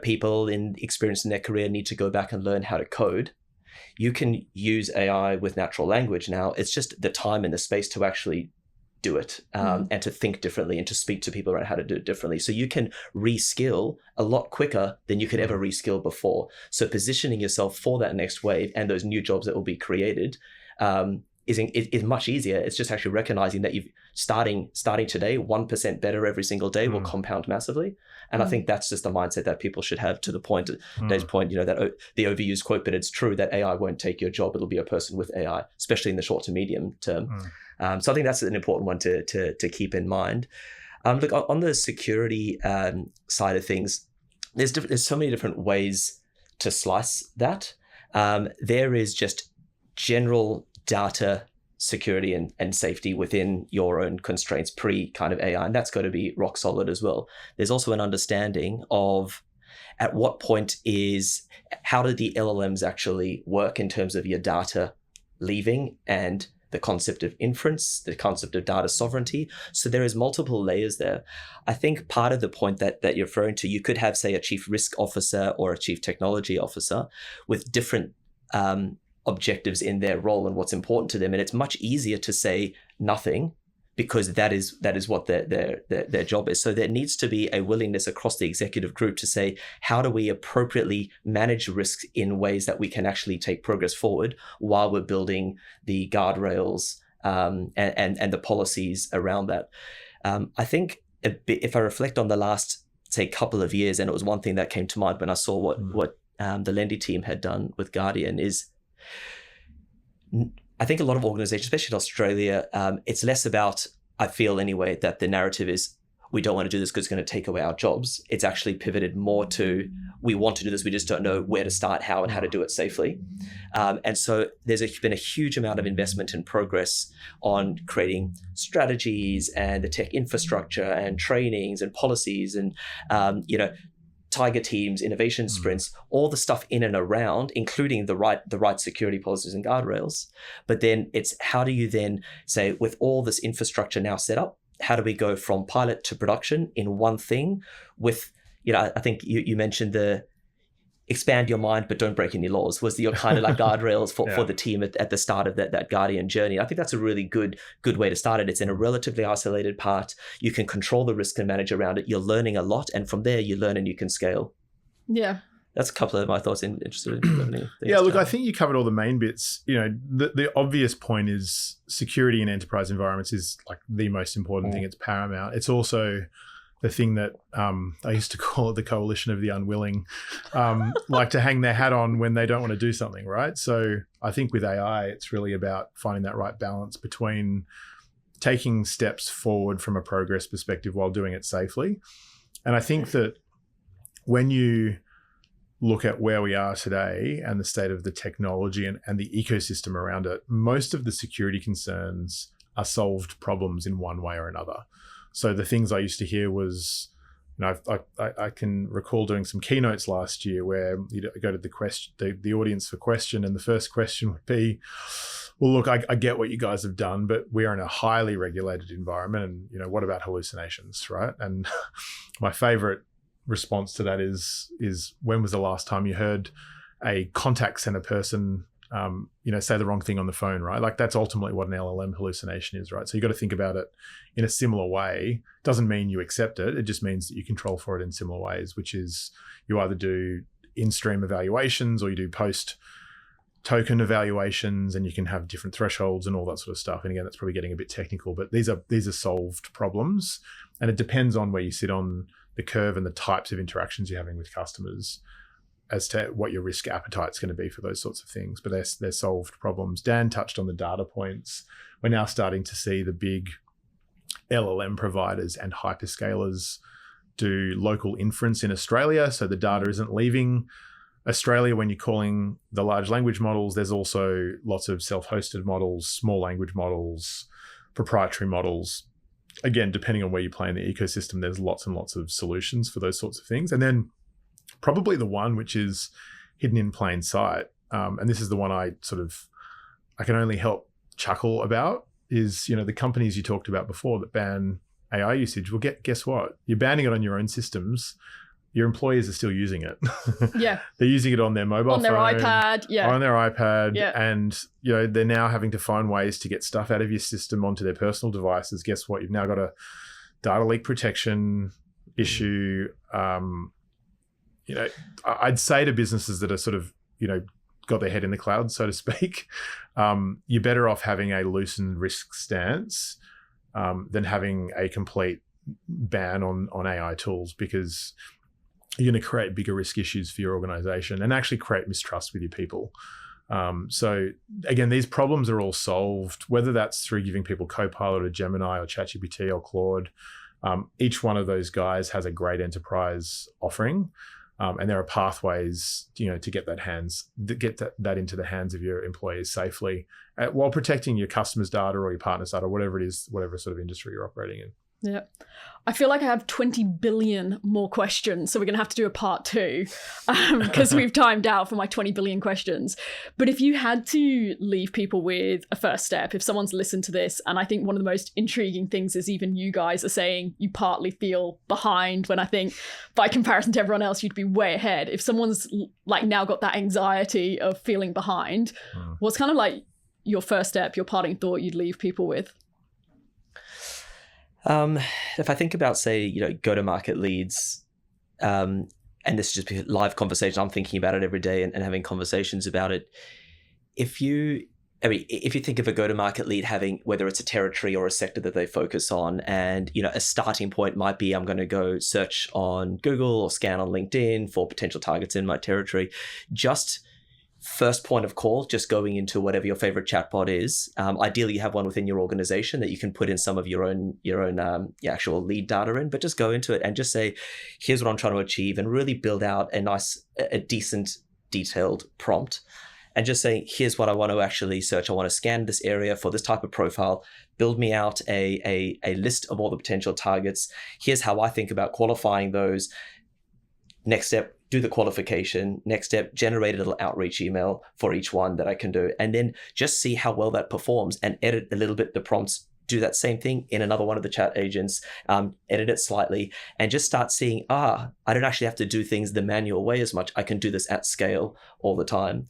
people in experience in their career need to go back and learn how to code. You can use AI with natural language now. It's just the time and the space to actually do it and to think differently and to speak to people around how to do it differently. So you can reskill a lot quicker than you could ever reskill before. So positioning yourself for that next wave and those new jobs that will be created is much easier. It's just actually recognizing that you've starting today, 1% better every single day will compound massively. And I think that's just the mindset that people should have, to the point, Dave's point, that the overused quote, but it's true that AI won't take your job. It'll be a person with AI, especially in the short to medium term. So I think that's an important one to keep in mind. Look, on the security side of things, there's so many different ways to slice that. There is just general data security and safety within your own constraints pre kind of AI, and that's got to be rock solid as well. There's also an understanding of at what point how do the LLMs actually work in terms of your data leaving, and the concept of inference, the concept of data sovereignty. So there is multiple layers there. I think part of the point that you're referring to, you could have, say, a chief risk officer or a chief technology officer with different objectives in their role and what's important to them. And it's much easier to say nothing, because that is what their job is. So there needs to be a willingness across the executive group to say, how do we appropriately manage risks in ways that we can actually take progress forward while we're building the guardrails and the policies around that. I think if I reflect on the last, say, couple of years, and it was one thing that came to mind when I saw what the Lendi team had done with Guardian, is I think a lot of organizations, especially in Australia, it's less about, I feel anyway, that the narrative is we don't want to do this because it's going to take away our jobs. It's actually pivoted more to we want to do this, we just don't know where to start, how, and how to do it safely. And so there's been a huge amount of investment and progress on creating strategies and the tech infrastructure and trainings and policies and, tiger teams, innovation sprints, all the stuff in and around, including the right security policies and guardrails. But then it's how do you then say, with all this infrastructure now set up, how do we go from pilot to production in one thing with, I think you mentioned the expand your mind but don't break any laws was your kind of like guardrails for the team at the start of that Guardian journey. I think that's a really good way to start it. It's in a relatively isolated part. You can control the risk and manage around it. You're learning a lot, and from there you learn and you can scale. Yeah. That's a couple of my thoughts. Interested in yeah, look, I think you covered all the main bits. The obvious point is security in enterprise environments is like the most important thing. It's paramount. It's also the thing that I used to call it the coalition of the unwilling, like to hang their hat on when they don't want to do something, right? So I think with AI, it's really about finding that right balance between taking steps forward from a progress perspective while doing it safely. And I think that when you look at where we are today and the state of the technology and the ecosystem around it, most of the security concerns are solved problems in one way or another. So the things I used to hear was, I can recall doing some keynotes last year where you go to the audience for question, and the first question would be, well, look, I get what you guys have done, but we are in a highly regulated environment, and what about hallucinations, right? And my favorite response to that is when was the last time you heard a contact center person say the wrong thing on the phone, right? Like that's ultimately what an LLM hallucination is, right? So you got to think about it in a similar way. Doesn't mean you accept it. It just means that you control for it in similar ways, which is you either do in-stream evaluations or you do post-token evaluations, and you can have different thresholds and all that sort of stuff. And again, that's probably getting a bit technical, but these are solved problems, and it depends on where you sit on the curve and the types of interactions you're having with customers as to what your risk appetite is going to be for those sorts of things. But they're solved problems. Dan touched on the data points. We're now starting to see the big LLM providers and hyperscalers do local inference in Australia. So the data isn't leaving Australia when you're calling the large language models. There's also lots of self-hosted models, small language models, proprietary models. Again, depending on where you play in the ecosystem, there's lots and lots of solutions for those sorts of things. And then probably the one which is hidden in plain sight, and this is the one I can only help chuckle about, is the companies you talked about before that ban AI usage. Well, guess what? You're banning it on your own systems. Your employees are still using it. Yeah. They're using it on their mobile phone. On their iPad. Yeah. On their iPad. Yeah. And, they're now having to find ways to get stuff out of your system onto their personal devices. Guess what? You've now got a data leak protection issue. I'd say to businesses that are got their head in the clouds, so to speak, you're better off having a loosened risk stance than having a complete ban on AI tools, because you're going to create bigger risk issues for your organization and actually create mistrust with your people. So again, these problems are all solved, whether that's through giving people Copilot or Gemini or ChatGPT or Claude. Each one of those guys has a great enterprise offering. And there are pathways, to get that into the hands of your employees safely, while protecting your customers' data or your partners' data, whatever it is, whatever sort of industry you're operating in. Yeah. I feel like I have 20 billion more questions, so we're going to have to do a part 2 because we've timed out for my 20 billion questions. But if you had to leave people with a first step, if someone's listened to this, and I think one of the most intriguing things is even you guys are saying you partly feel behind, when I think by comparison to everyone else, you'd be way ahead. If someone's like now got that anxiety of feeling behind, what's kind of like your first step, your parting thought you'd leave people with? If I think about, say, go-to-market leads, and this is just a live conversation, I'm thinking about it every day and having conversations about it. If you think of a go-to-market lead having, whether it's a territory or a sector that they focus on, and, a starting point might be, I'm going to go search on Google or scan on LinkedIn for potential targets in my territory. Just first point of call, just going into whatever your favorite chatbot is. Ideally, you have one within your organization that you can put in some of your own actual lead data in, but just go into it and just say, here's what I'm trying to achieve, and really build out a decent, detailed prompt. And just say, here's what I want to actually search. I want to scan this area for this type of profile. Build me out a list of all the potential targets. Here's how I think about qualifying those. Next step, do the qualification. Next step, generate a little outreach email for each one that I can do. And then just see how well that performs and edit a little bit the prompts do that same thing in another one of the chat agents, edit it slightly, and just start seeing, I don't actually have to do things the manual way as much. I can do this at scale all the time.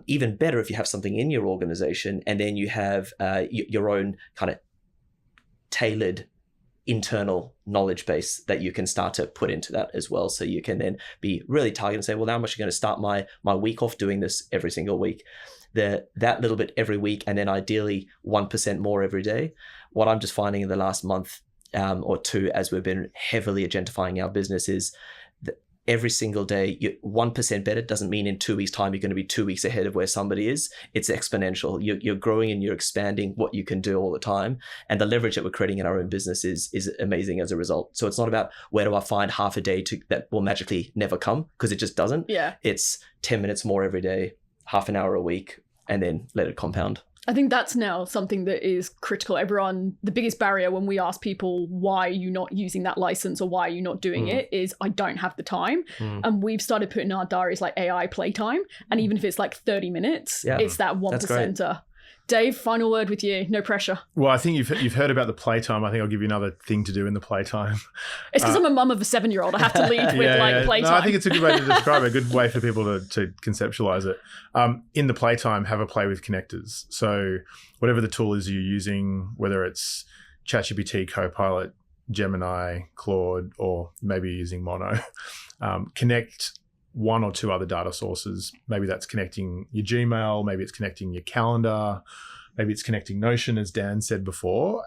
Even better if you have something in your organization and then you have your own kind of tailored internal knowledge base that you can start to put into that as well. So you can then be really targeted and say, well, now I'm actually going to start my week off doing this every single week. That little bit every week, and then ideally 1% more every day. What I'm just finding in the last month or two, as we've been heavily agentifying our business, is that every single day, 1% better doesn't mean in 2 weeks' time you're going to be 2 weeks ahead of where somebody is. It's exponential. You're growing and you're expanding what you can do all the time. And the leverage that we're creating in our own business is amazing as a result. So it's not about where do I find half a day that will magically never come, because it just doesn't. Yeah. It's 10 minutes more every day, half an hour a week, and then let it compound. I think that's now something that is critical. The biggest barrier when we ask people, why are you not using that license or why are you not doing it, is I don't have the time. And we've started putting in our diaries like AI playtime. And even if it's like 30 minutes, it's that 1%er. Dave, final word with you. No pressure. Well, I think you've heard about the playtime. I think I'll give you another thing to do in the playtime. It's because I'm a mum of a 7-year-old. I have to lead with playtime. No, I think it's a good way to describe it, a good way for people to conceptualize it. In the playtime, have a play with connectors. So whatever the tool is you're using, whether it's ChatGPT, Copilot, Gemini, Claude, or maybe you're using monō, connect one or two other data sources. Maybe that's connecting your Gmail, maybe it's connecting your calendar, maybe it's connecting Notion, as Dan said before.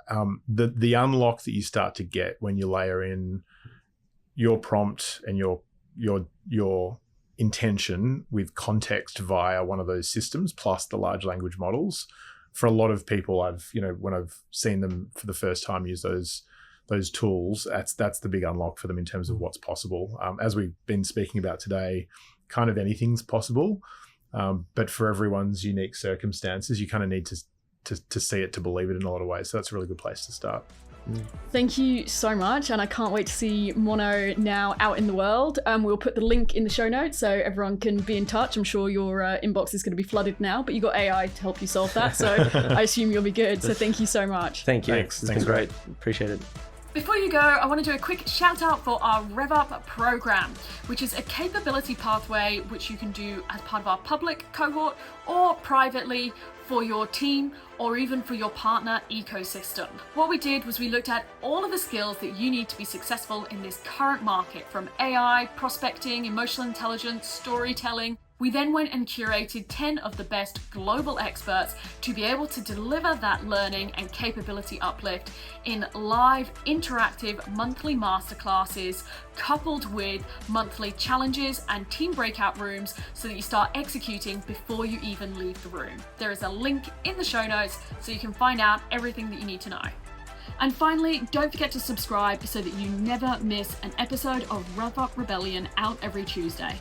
The unlock that you start to get when you layer in your prompt and your intention with context via one of those systems, plus the large language models. For a lot of people, when I've seen them for the first time use those tools, that's the big unlock for them in terms of what's possible. As we've been speaking about today, kind of anything's possible, but for everyone's unique circumstances, you kind of need to see it to believe it in a lot of ways. So that's a really good place to start. Thank you so much, and I can't wait to see monō now out in the world. We'll put the link in the show notes so everyone can be in touch. I'm sure your inbox is going to be flooded now, but you got AI to help you solve that, so I assume you'll be good. So thank you so much. Thank you. Thanks. It's been great. Appreciate it. Before you go, I want to do a quick shout out for our REV program, which is a capability pathway which you can do as part of our public cohort or privately for your team or even for your partner ecosystem. What we did was we looked at all of the skills that you need to be successful in this current market, from AI, prospecting, emotional intelligence, storytelling. We then went and curated 10 of the best global experts to be able to deliver that learning and capability uplift in live, interactive monthly masterclasses, coupled with monthly challenges and team breakout rooms so that you start executing before you even leave the room. There is a link in the show notes so you can find out everything that you need to know. And finally, don't forget to subscribe so that you never miss an episode of Rev Up Rebellion out every Tuesday.